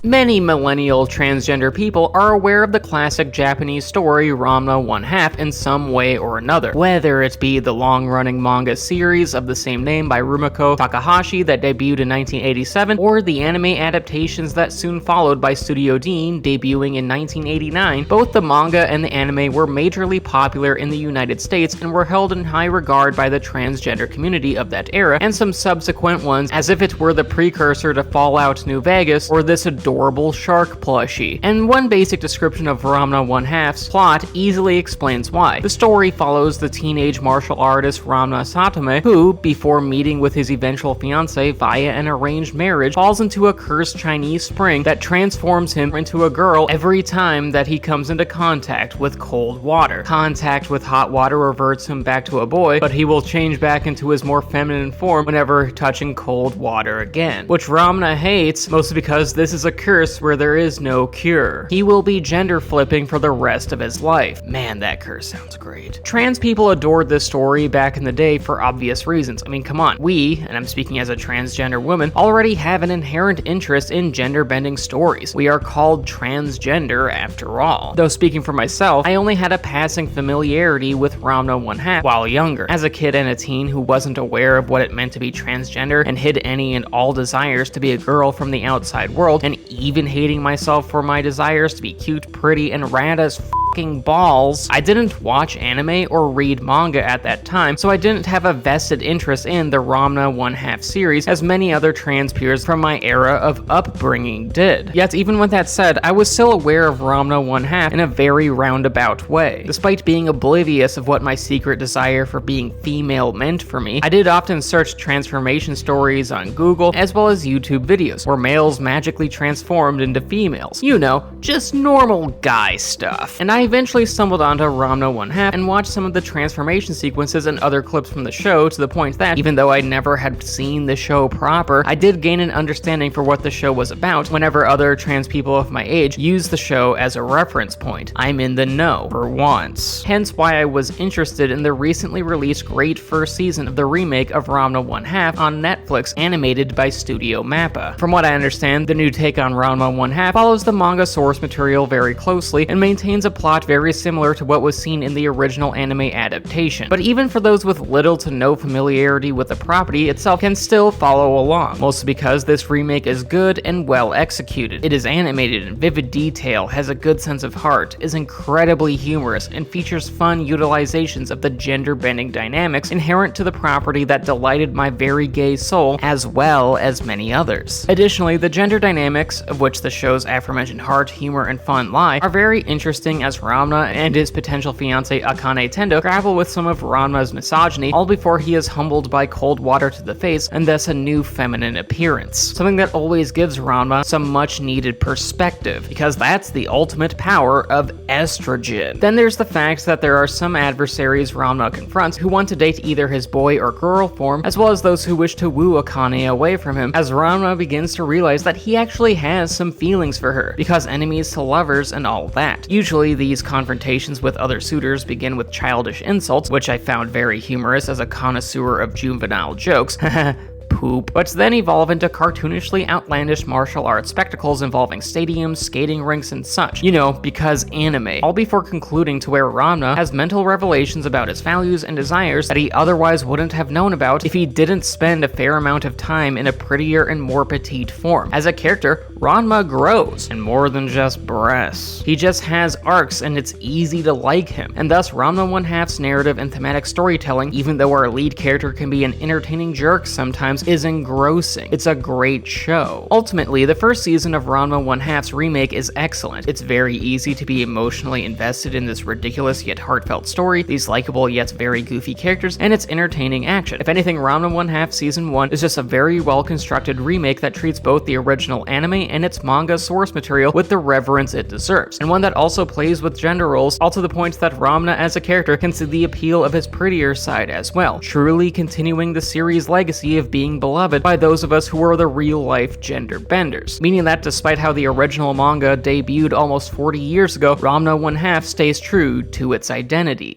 Many millennial transgender people are aware of the classic Japanese story Ranma 1/2 in some way or another, whether it be the long-running manga series of the same name by Rumiko Takahashi that debuted in 1987, or the anime adaptations that soon followed by Studio Dean debuting in 1989. Both the manga and the anime were majorly popular in the United States and were held in high regard by the transgender community of that era, and some subsequent ones as if it were the precursor to Fallout New Vegas or this adorable shark plushie. And one basic description of Ranma 1/2's plot easily explains why. The story follows the teenage martial artist Ranma Satome, who, before meeting with his eventual fiancée via an arranged marriage, falls into a cursed Chinese spring that transforms him into a girl every time that he comes into contact with cold water. Contact with hot water reverts him back to a boy, but he will change back into his more feminine form whenever touching cold water again, which Ranma hates, mostly because this is a curse where there is no cure. He will be gender flipping for the rest of his life. Man, that curse sounds great. Trans people adored this story back in the day for obvious reasons. I mean, come on, we, and I'm speaking as a transgender woman, already have an inherent interest in gender-bending stories. We are called transgender after all. Though speaking for myself, I only had a passing familiarity with Ranma 1/2 while younger. As a kid and a teen who wasn't aware of what it meant to be transgender and hid any and all desires to be a girl from the outside world, and even hating myself for my desires to be cute, pretty, and rad as fucking balls, I didn't watch anime or read manga at that time, so I didn't have a vested interest in the Ranma 1/2 series as many other trans peers from my era of upbringing did. Yet even with that said, I was still aware of Ranma 1/2 in a very roundabout way. Despite being oblivious of what my secret desire for being female meant for me, I did often search transformation stories on Google as well as YouTube videos where males magically transformed into females. You know, just normal guy stuff. And I eventually stumbled onto Ranma 1/2 and watched some of the transformation sequences and other clips from the show to the point that, even though I never had seen the show proper, I did gain an understanding for what the show was about whenever other trans people of my age used the show as a reference point. I'm in the know, for once. Hence why I was interested in the recently released great first season of the remake of Ranma 1/2 on Netflix, animated by Studio Mappa. From what I understand, the new take on Ranma 1/2 follows the manga source material very closely and maintains a plot very similar to what was seen in the original anime adaptation. But even for those with little to no familiarity with the property itself can still follow along, mostly because this remake is good and well executed. It is animated in vivid detail, has a good sense of heart, is incredibly humorous, and features fun utilizations of the gender-bending dynamics inherent to the property that delighted my very gay soul, as well as many others. Additionally, the gender dynamics, of which the show's aforementioned heart, humor, and fun lie, are very interesting as Ranma and his potential fiancée Akane Tendo grapple with some of Ranma's misogyny, all before he is humbled by cold water to the face and thus a new feminine appearance. Something that always gives Ranma some much needed perspective, because that's the ultimate power of estrogen. Then there's the fact that there are some adversaries Ranma confronts who want to date either his boy or girl form, as well as those who wish to woo Akane away from him, as Ranma begins to realize that he actually has some feelings for her, because enemies to lovers and all that. Usually these confrontations with other suitors begin with childish insults, which I found very humorous as a connoisseur of juvenile jokes. Poop, but then evolve into cartoonishly outlandish martial arts spectacles involving stadiums, skating rinks, and such. You know, because anime. All before concluding to where Ranma has mental revelations about his values and desires that he otherwise wouldn't have known about if he didn't spend a fair amount of time in a prettier and more petite form. As a character, Ranma grows, and more than just breasts. He just has arcs and it's easy to like him, and thus Ranma 1/2's narrative and thematic storytelling, even though our lead character can be an entertaining jerk sometimes, is engrossing. It's a great show. Ultimately, the first season of Ranma 1/2's remake is excellent. It's very easy to be emotionally invested in this ridiculous yet heartfelt story, these likable yet very goofy characters, and its entertaining action. If anything, Ranma 1/2 Season 1 is just a very well constructed remake that treats both the original anime and its manga source material with the reverence it deserves, and one that also plays with gender roles, all to the point that Ranma as a character can see the appeal of his prettier side as well, truly continuing the series' legacy of being beloved by those of us who are the real-life gender benders, meaning that despite how the original manga debuted almost 40 years ago, Ranma 1/2 stays true to its identity.